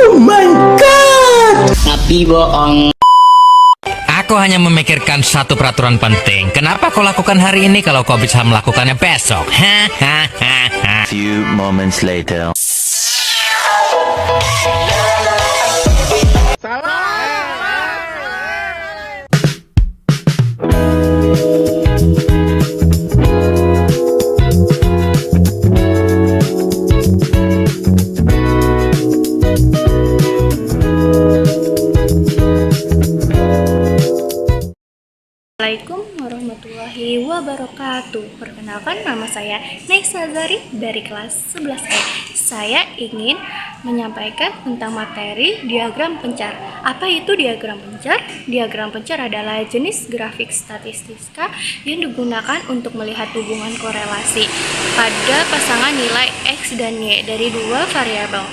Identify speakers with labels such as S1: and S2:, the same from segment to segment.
S1: Oh my god.
S2: Tapi bohong.
S3: Aku hanya memikirkan satu peraturan penting. Kenapa kau lakukan hari ini kalau kau bisa melakukannya besok? Hahaha.
S4: Few moments later.
S5: Assalamualaikum warahmatullahi wabarakatuh. Perkenalkan, nama saya Nexa Zari dari kelas 11E. Saya ingin menyampaikan tentang materi diagram pencar. Apa itu diagram pencar? Diagram pencar adalah jenis grafik statistika yang digunakan untuk melihat hubungan korelasi pada pasangan nilai X dan Y dari dua variabel.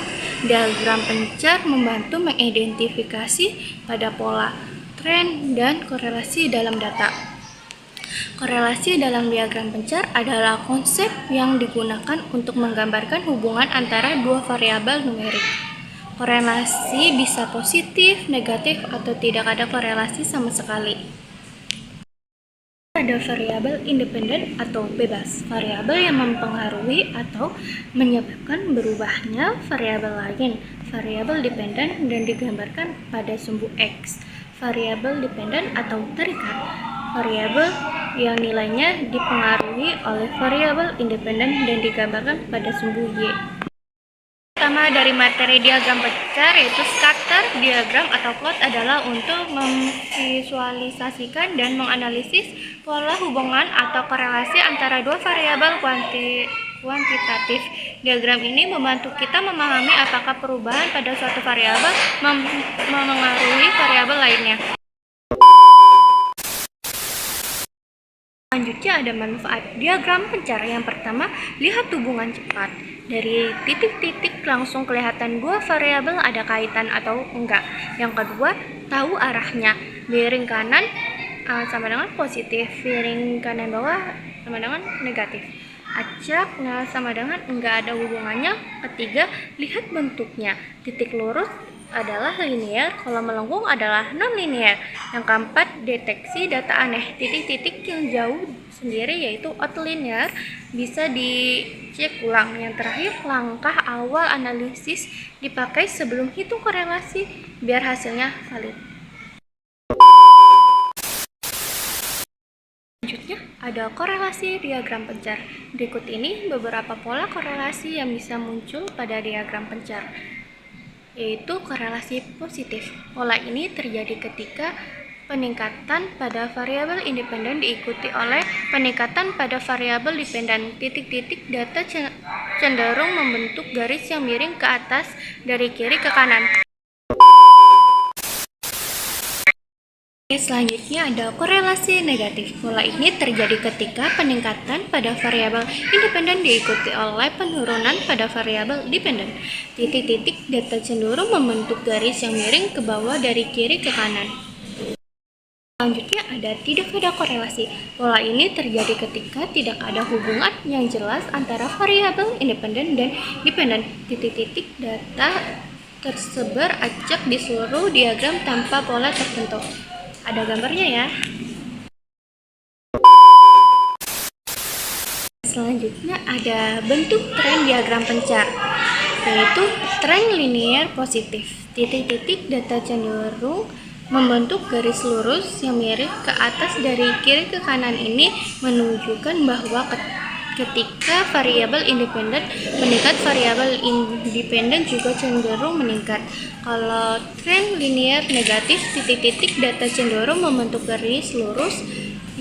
S5: Diagram pencar membantu mengidentifikasi pada pola, tren, dan korelasi dalam data. Korelasi dalam diagram pencar adalah konsep yang digunakan untuk menggambarkan hubungan antara dua variabel numerik. Korelasi bisa positif, negatif, atau tidak ada korelasi sama sekali. Ada variabel independen atau bebas, variabel yang mempengaruhi atau menyebabkan berubahnya variabel lain. Variabel dependen dan digambarkan pada sumbu X. Variabel dependen atau terikat, variabel yang nilainya dipengaruhi oleh variabel independen dan digambarkan pada sumbu Y. Pertama dari materi diagram pencar yaitu scatter diagram atau plot adalah untuk memvisualisasikan dan menganalisis pola hubungan atau korelasi antara dua variabel kuantitatif. Diagram ini membantu kita memahami apakah perubahan pada suatu variabel memengaruhi variabel lainnya. Selanjutnya ada manfaat diagram pencar. Yang pertama, lihat hubungan cepat. Dari titik-titik langsung kelihatan dua variabel ada kaitan atau enggak. Yang kedua, tahu arahnya. Miring kanan sama dengan positif, miring kanan bawah sama dengan negatif. Acak sama dengan enggak ada hubungannya. Ketiga, lihat bentuknya. Titik lurus adalah linear, kalau melengkung adalah non-linear. Yang keempat, deteksi data aneh. Titik-titik yang jauh sendiri yaitu outlinear bisa dicek ulang. Yang terakhir, langkah awal analisis dipakai sebelum hitung korelasi biar hasilnya valid. Selanjutnya ada korelasi diagram pencar. Berikut ini beberapa pola korelasi yang bisa muncul pada diagram pencar, yaitu korelasi positif. Pola ini terjadi ketika peningkatan pada variabel independen diikuti oleh peningkatan pada variabel dependen. Titik-titik data cenderung membentuk garis yang miring ke atas dari kiri ke kanan. Selanjutnya ada korelasi negatif. Pola ini terjadi ketika peningkatan pada variabel independen diikuti oleh penurunan pada variabel dependen. Titik-titik data cenderung membentuk garis yang miring ke bawah dari kiri ke kanan. Selanjutnya ada tidak ada korelasi. Pola ini terjadi ketika tidak ada hubungan yang jelas antara variabel independen dan dependen. Titik-titik data tersebar acak di seluruh diagram tanpa pola tertentu. Ada gambarnya ya. Selanjutnya ada bentuk tren diagram pencar, yaitu tren linear positif. Titik-titik data cenderung membentuk garis lurus yang miring ke atas dari kiri ke kanan. Ini menunjukkan bahwa ketika variabel independen meningkat, variabel independen juga cenderung meningkat. Kalau tren linear negatif, titik-titik data cenderung membentuk garis lurus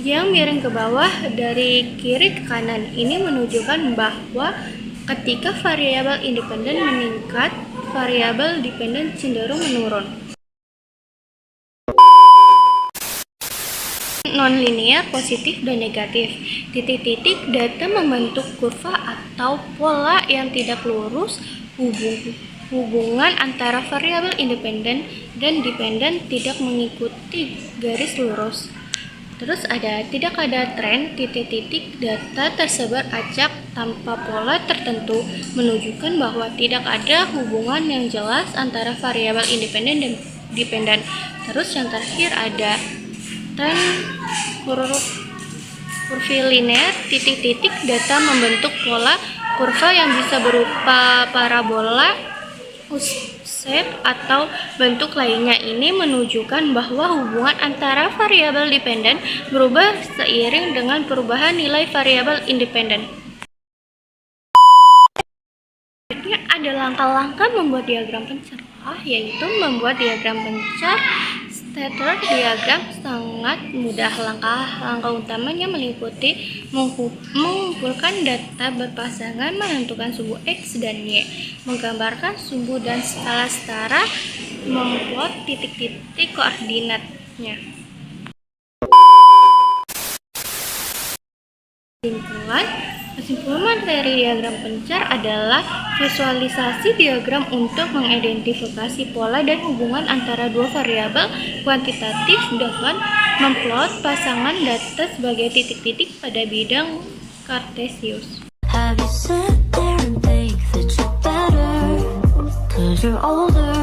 S5: yang miring ke bawah dari kiri ke kanan. Ini menunjukkan bahwa ketika variabel independen meningkat, variabel dependen cenderung menurun. Non-linear positif dan negatif. Titik-titik data membentuk kurva atau pola yang tidak lurus. Hubungan antara variabel independen dan dependen tidak mengikuti garis lurus. Terus tidak ada tren, titik-titik, data tersebar acak tanpa pola tertentu menunjukkan bahwa tidak ada hubungan yang jelas antara variabel independen dan dependen. Terus yang terakhir ada tren kurvilinear, titik-titik, data membentuk pola kurva yang bisa berupa parabola, shape atau bentuk lainnya. Ini menunjukkan bahwa hubungan antara variabel dependen berubah seiring dengan perubahan nilai variabel independen. Selanjutnya ada langkah-langkah membuat diagram pencar, yaitu membuat diagram pencar scatter diagram sangat mudah. Langkah utamanya meliputi mengumpulkan data berpasangan, menentukan sumbu X dan Y, menggambarkan sumbu dan skala setara, memplot titik-titik koordinatnya. Kesimpulan materi diagram pencar adalah visualisasi diagram untuk mengidentifikasi pola dan hubungan antara dua variabel kuantitatif dengan memplot pasangan data sebagai titik-titik pada bidang Cartesius.
S1: Have you sat there and think that you're better? 'Cause you're older